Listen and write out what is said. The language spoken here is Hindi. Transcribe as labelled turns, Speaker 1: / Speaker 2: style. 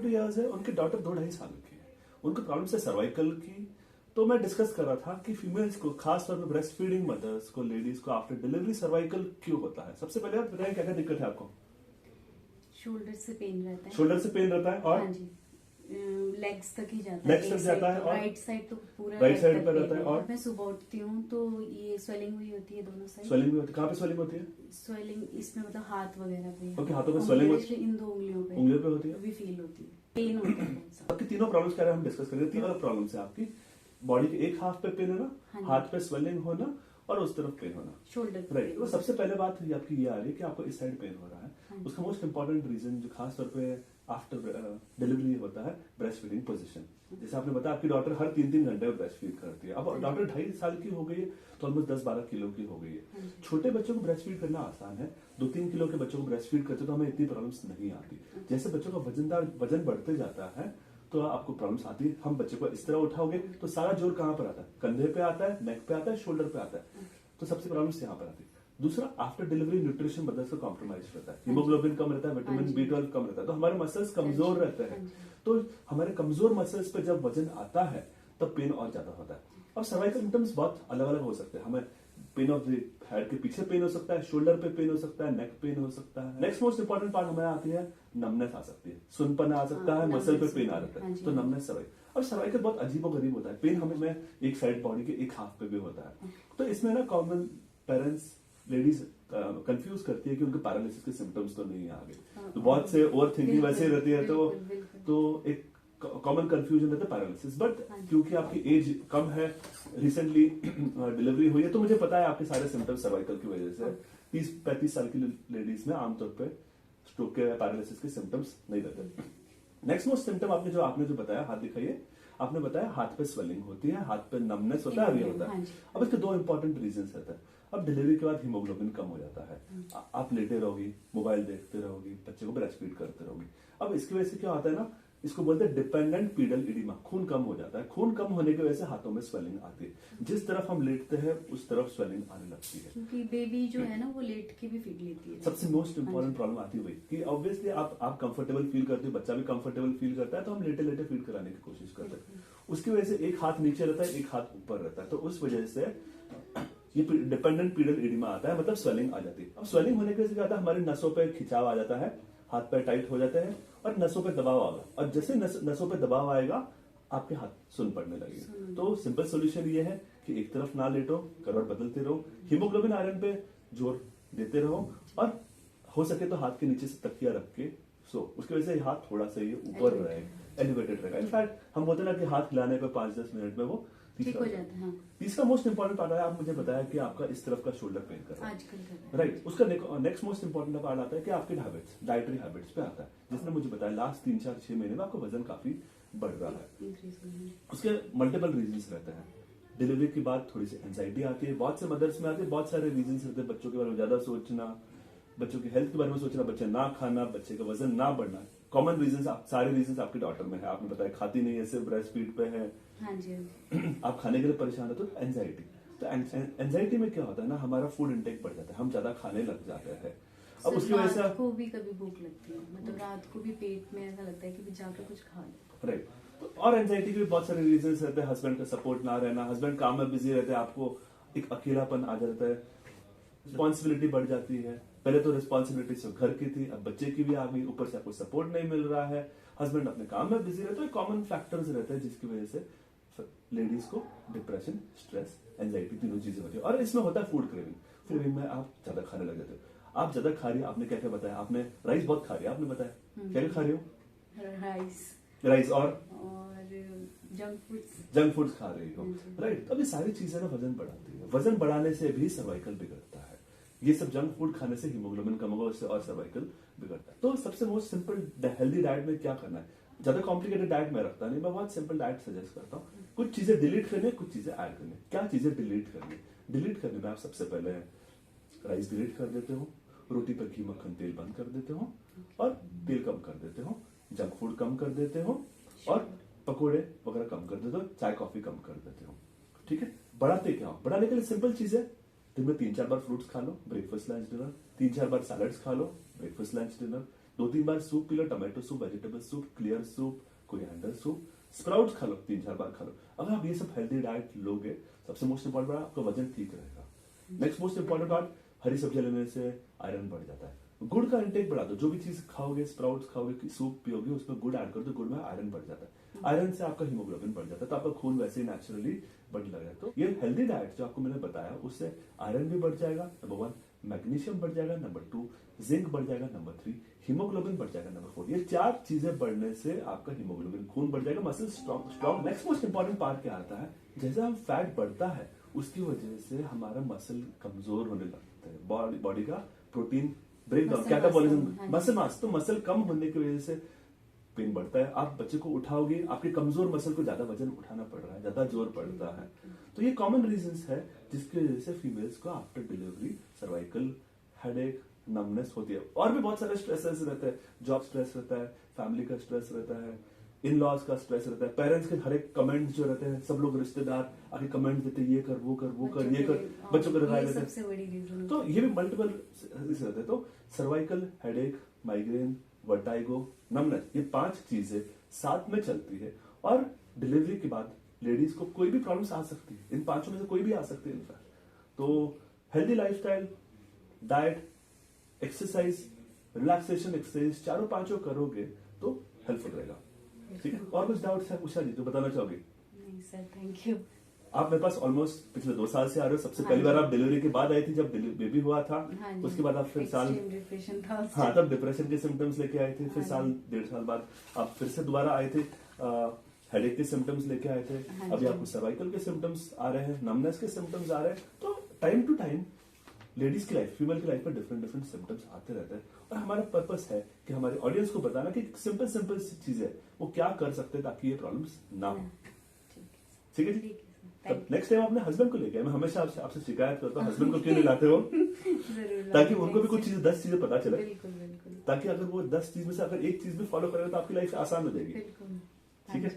Speaker 1: 2 years है, उनकी डॉटर 2-2.5 साल की है, उनको प्रॉब्लम है सर्वाइकल की। तो मैं डिस्कस कर रहा था कि फीमेल्स को, खास तौर पर ब्रेस्ट फीडिंग मदर्स को, लेडीज को आफ्टर डिलीवरी सर्वाइकल क्यों होता है। सबसे पहले आप बताएं क्या क्या दिक्कत है आपको।
Speaker 2: शोल्डर से पेन रहता है।
Speaker 1: शोल्डर से पेन रहता है और
Speaker 2: हाँ जी, लेग्स तक ही जाता है।
Speaker 1: लेग्स तक जाता है और
Speaker 2: राइट साइड तो पूरा
Speaker 1: राइट साइड पर रहता है। और
Speaker 2: मैं सुबह उठती हूँ तो ये स्वेलिंग हुई होती है दोनों साइड।
Speaker 1: स्वेलिंग भी होती है, कहाँ पे स्वेलिंग होती है?
Speaker 2: स्वेलिंग इसमें मतलब हाथ वगैरह पे।
Speaker 1: ओके, हाथों पे स्वेलिंग होती है,
Speaker 2: इन 2 उंगलियों
Speaker 1: पे होती है,
Speaker 2: भी फील होती है, पेन होता है बहुत सारा।
Speaker 1: आपकी तीनों प्रॉब्लम्स क्या है हम डिस्कस करेंगे। तीन अलग प्रॉब्लम्स है आपकी। बॉडी के एक हाफ पे पेन होना, हाथ पे स्वेलिंग होना और उस तरफ पेन होना,
Speaker 2: शोल्डर
Speaker 1: राइट। तो सबसे पहले बात आपकी ये आ रही है कि आपको इस साइड पेन हो रहा है। उसका मोस्ट इंपॉर्टेंट रीजन जो खास तौर पे आफ्टर डिलीवरी होता है, ब्रेस्ट फीडिंग पोजीशन। जैसे आपने बताया आपकी डॉटर हर 3-3 घंटे में ब्रेस्ट फीड करती है। अब डॉटर 2.5 साल की हो गई है तो ऑलमोस्ट 10-12 किलो की हो गई है। छोटे बच्चों को ब्रेस्ट फीड करना आसान है, 2-3 किलो के बच्चों को ब्रेस्ट फीड करते तो हमें इतनी प्रॉब्लम्स नहीं आती। जैसे बच्चों का वजन बढ़ते जाता है तो आपको प्रॉब्लम्स आती है। हम बच्चे को इस तरह उठाओगे तो सारा जोर कहां पर आता है? कंधे पे आता है, नेक पे आता है, शोल्डर पे आता है। तो सबसे प्रॉब्लम्स यहाँ पर आती है। दूसरा, आफ्टर डिलीवरी न्यूट्रिशन मदर्स का कॉम्प्रोमाइज रहता है, हीमोग्लोबिन कम रहता है, विटामिन B12 कम रहता है, तो हमारे मसल्स कमजोर रहते हैं। तो हमारे कमजोर मसल्स पे जब वजन आता है तब पेन और ज्यादा होता है। अब सर्वाइकल सिम्टम्स बहुत अलग अलग हो सकते हैं। हमें पेन ऑफ द हेड के पीछे पेन हो सकता है, शोल्डर पे पेन हो सकता है, नेक पेन हो सकता है। नेक्स्ट मोस्ट इंपॉर्टेंट पार्ट हमें आती है, नमनेस आ सकती है, सुनपन आ सकता है, मसल पे पेन आ सकता है, तो नमनेस सर्वाइकल। अब सर्वाइकल बहुत अजीब और गरीब होता है। पेन हमें एक साइड बॉडी के एक हाफ पे भी होता है। तो इसमें ना कॉमन पेरेंट्स लेडीज कंफ्यूज करती है कि उनके पैरालिसिस के सिम्टम्स तो नहीं आ गए। तो बहुत से ओवर थिंकिंग वैसे रहती है, तो एक कॉमन कंफ्यूजन रहता है पैरालिसिस। बट क्योंकि आपकी एज कम है, रिसेंटली डिलीवरी हुई है, तो मुझे पता है आपके सारे सिम्टम्स सर्वाइकल की वजह से। 30-35 साल की लेडीज में आमतौर पे स्ट्रोक के पैरालिसिस के सिम्टम्स नहीं रहते। नेक्स्ट मोस्ट सिम्टम आपने जो बताया, हाथ दिखाइए, आपने बताया हाथ पे स्वेलिंग होती है, हाथ पे नमनेस होता है, ये होता है। अब इसके 2 इंपॉर्टेंट रीजन रहते हैं। अब डिलीवरी के बाद हीमोग्लोबिन कम हो जाता है, आप लेटे रहोगी, मोबाइल देखते रहोगी, बच्चे को ब्रेस्ट फीड करते रहोगी। अब इसकी वजह से क्या होता है ना, इसको बोलते हैं डिपेंडेंट पीडल इडिमा, खून कम हो जाता है। खून कम होने की वजह से हाथों में स्वेलिंग आती है, जिस तरफ हम लेटते हैं उस तरफ स्वेलिंग आने लगती है,
Speaker 2: क्योंकि बेबी जो है ना वो लेट के भी फीड लेती है।
Speaker 1: सबसे मोस्ट इंपॉर्टेंट प्रॉब्लम आती है कि ऑब्वियसली आप कंफर्टेबल फील करते हो, बच्चा भी कंफर्टेबल फील करता है, तो हम लेटे लेटे फीड कराने की कोशिश करते हैं। उसकी वजह से एक हाथ नीचे रहता है, एक हाथ ऊपर रहता है, तो उस वजह से ये डिपेंडेंट पीडल इडिमा आता है, मतलब स्वेलिंग आ जाती है। अब स्वेलिंग होने की वजह से क्या होता है, हमारी नसों पे खिंचाव आ जाता है, हाथ पैर टाइट हो जाते हैं और नसों पे दबाव आएगा, और जैसे नसों पे दबाव आएगा आपके हाथ सुन पड़ने लगेंगे। तो सिंपल सोल्यूशन ये है कि एक तरफ ना लेटो, करवट बदलते रहो, हीमोग्लोबिन आयरन पे जोर देते रहो, और हो सके तो हाथ के नीचे से तकिया रख के सो, उसकी वजह से हाथ थोड़ा सा ये ऊपर रहेगा, एलिवेटेड रहेगा। इनफैक्ट हम बोलते हैं ना कि हाथ हिलाने पे 5-10 मिनट में वो
Speaker 2: ठीक हो जाता है। हाँ।
Speaker 1: तीसरा मोस्ट इंपॉर्टेंट पार्ट है, आप मुझे बताया कि आपका इस तरफ का शोल्डर पेन कर रहा है, राइट। उसका नेक्स्ट मोस्ट इंपॉर्टेंट पार्ट आता है कि आपके हैबिट्स, डाइटरी हैबिट्स पे आता है, जिसने मुझे बताया लास्ट 3-4-6 महीने में आपका वजन काफी बढ़ रहा है। उसके मल्टीपल रीजंस रहते हैं। डिलीवरी के बाद थोड़ी सी एंजाइटी आती है, बहुत से मदर्स में आती है, बहुत सारे रीजंस रहते हैं। बच्चों के बारे में ज्यादा सोचना, बच्चों की हेल्थ के बारे में सोचना, बच्चे ना खाना, बच्चे का वजन ना बढ़ना, कॉमन रीजंस, सारे रीजंस आपकी डॉटर में है। आपने बताया खाती नहीं है, सिर्फ ब्रेस्ट फीड पे है,
Speaker 2: हाँ जी।
Speaker 1: आप खाने के लिए परेशान हो, तो एंजाइटी। तो एंजाइटी में क्या होता है ना, हमारा फूड इंटेक बढ़ जाता है, हम ज्यादा खाने लग जाते हैं। अब उसकी वजह से
Speaker 2: रात को भी कभी भूख लगती है, मतलब रात को भी पेट में ऐसा लगता है कि जाकर कुछ खा लो,
Speaker 1: राइट। तो और एंजाइटी के भी बहुत सारे रीजंस रहते हैं। हस्बैंड का सपोर्ट ना रहना, हस्बैंड काम में बिजी रहते हैं, आपको एक अकेलापन आ जाता है, रिस्पॉन्सिबिलिटी बढ़ जाती है। पहले तो रिस्पॉन्सिबिलिटी सिर्फ घर की थी, अब बच्चे की भी आ गई, ऊपर से आपको सपोर्ट नहीं मिल रहा है, हस्बैंड अपने काम में बिजी रहते हैं। कॉमन फैक्टर्स रहते हैं जिसकी वजह से लेडीज को डिप्रेशन, स्ट्रेस, एंजाइटी, तीनों चीजें होती है। और इसमें होता है फूड क्रेविंग में आप ज्यादा खाने लग जाते हो। आप ज्यादा खा रही है, आपने क्या क्या बताया, आपने राइस बहुत खा रही है, आपने बताया क्या क्या खा रही हो, राइस और जंक फूड्स खा रही हो, राइट। तो ये सारी चीजें ना वजन बढ़ाती है, वजन बढ़ाने से भी सर्वाइकल बिगड़ता है। ये सब जंक फूड खाने से हीमोग्लोबिन कम होगा, उससे और सर्वाइकल बिगड़ता है। तो सबसे मोस्ट सिंपल हेल्दी डाइट में क्या करना है, ज्यादा कॉम्प्लिकेटेड डाइट में रखता नहीं, मैं बहुत सिंपल डाइट सजेस्ट करता हूँ। कुछ चीजें डिलीट करनी है, कुछ चीजें ऐड करनी है। क्या चीजें डिलीट करनी है? डिलीट करने में आप सबसे पहले राइस डिलीट कर देते हो, रोटी पर घी मक्खन तेल बंद कर देते हो, और तेल कम कर देते हो, जंक फूड कम कर देते हो, और पकोड़े वगैरह कम कर देते हो, चाय कॉफी कम कर देते हो। ठीक है। बढ़ाते क्या हो? बढ़ाने के लिए सिंपल चीज है, दिन में 3-4 बार फ्रूट्स खा लो, ब्रेकफास्ट लंच डिनर, 3-4 बार सैलड्स खा लो, ब्रेकफास्ट लंच डिनर, 2-3 बार सूप पी लो, tomato soup, vegetable soup, clear soup, coriander soup, sprouts खा लो, 3-4 बार खा लो। अगर आप ये सब हेल्दी डाइट लोगे, सबसे मोस्ट इंपॉर्टेंट बात, आपका वजन ठीक रहेगा। नेक्स्ट मोस्ट इंपॉर्टेंट बात, हरी सब्जियां लेने से आयरन बढ़ जाता है। गुड़ का इंटेक बढ़ा दो, जो भी चीज खाओगे, स्प्राउट्स खाओगे, सूप पियोगे, उसमें गुड़ ऐड कर दो, गुड़ में आयरन बढ़ जाता है। आयरन से आपका हीमोग्लोबिन बढ़ जाता है, तो आपका खून वैसे ही नेचुरली बढ़ने लग जाता है। तो ये हेल्दी डाइट जो आपको मैंने बताया, उससे आयरन भी बढ़ जाएगा, नंबर 1, मैग्नीशियम बढ़ जाएगा, नंबर 2, जिंक बढ़ जाएगा, नंबर 3, हीमोग्लोबिन बढ़ जाएगा, नंबर 4। ये 4 चीजें बढ़ने से आपका हीमोग्लोबिन, खून बढ़ जाएगा, muscle strong. Next most important part क्या आता है, जैसे हम फैट बढ़ता है, उसकी वजह से हमारा मसल कमजोर होने लगता है, बॉडी का protein break down, catabolism, muscle mass. तो मसल कम होने की वजह से पेन बढ़ता है। आप बच्चे को उठाओगे, आपके कमजोर मसल को ज्यादा वजन उठाना पड़ रहा है, ज्यादा जोर पड़ता है। तो ये कॉमन रीजंस है जिसकी वजह से फीमेल्स को after delivery cervical headache, numbness होती है। और भी बहुत सारे स्ट्रेसेस रहते हैं, जॉब स्ट्रेस रहता है, फैमिली का स्ट्रेस रहता है, इन लॉज का स्ट्रेस रहता है, पेरेंट्स के हर एक कमेंट्स जो रहते हैं, सब लोग रिश्तेदार आके कमेंट देते हैं, ये कर, वो कर, वो कर, ये कर, बच्चों को राय देते हैं। तो ये भी मल्टीपल रहते हैं। तो cervical headache, migraine, vertigo, numbness, ये 5 चीजें साथ में चलती है। और डिलीवरी के बाद लेडीज को कोई भी प्रॉब्लम्स आ सकती है, इन 5 में से कोई भी आ सकती है इनफैक्ट। तो healthy lifestyle, diet, exercise, relaxation exercise, चारों 5 करोगे तो हेल्पफुल रहेगा। ठीक है, और कुछ डाउट्स है उषा जी तो बताना चाहोगे?
Speaker 2: नहीं सर, थैंक यू।
Speaker 1: आप मेरे पास ऑलमोस्ट पिछले 2 साल से आ रहे हो। सबसे पहली बार आप डिलीवरी के बाद आई थी, जब बेबी हुआ था। उसके बाद आप फिर साल, हाँ, तब डिप्रेशन के सिम्टम्स लेके आए थे। फिर साल 1.5 साल बाद आप फिर से दोबारा आए थे, हेडेक के सिम्टम्स लेके आए थे। अभी आपको सर्वाइकल के सिम्टम्स आ रहे हैं, नमनेस के सिम्टम्स आ रहे हैं। तो टाइम टू टाइम लेडीज की लाइफ, फीमेल की लाइफ में डिफरेंट सिम्टम्स आते रहते हैं। और हमारा पर्पस है कि हमारे ऑडियंस को बताना कि सिंपल चीज है, वो क्या कर सकते हैं ताकि ये प्रॉब्लम्स ना हो। ठीक है जी। तब नेक्स्ट टाइम अपने हस्बैंड को लेके आए। मैं हमेशा आपसे शिकायत करता हूँ, हस्बैंड को क्यों नहीं लाते हो? ताकि उनको भी कुछ चीजें, 10 चीजें पता चले, ताकि अगर वो 10 चीज में से अगर एक चीज भी फॉलो करेगा तो आपकी लाइफ आसान हो जाएगी। ठीक है।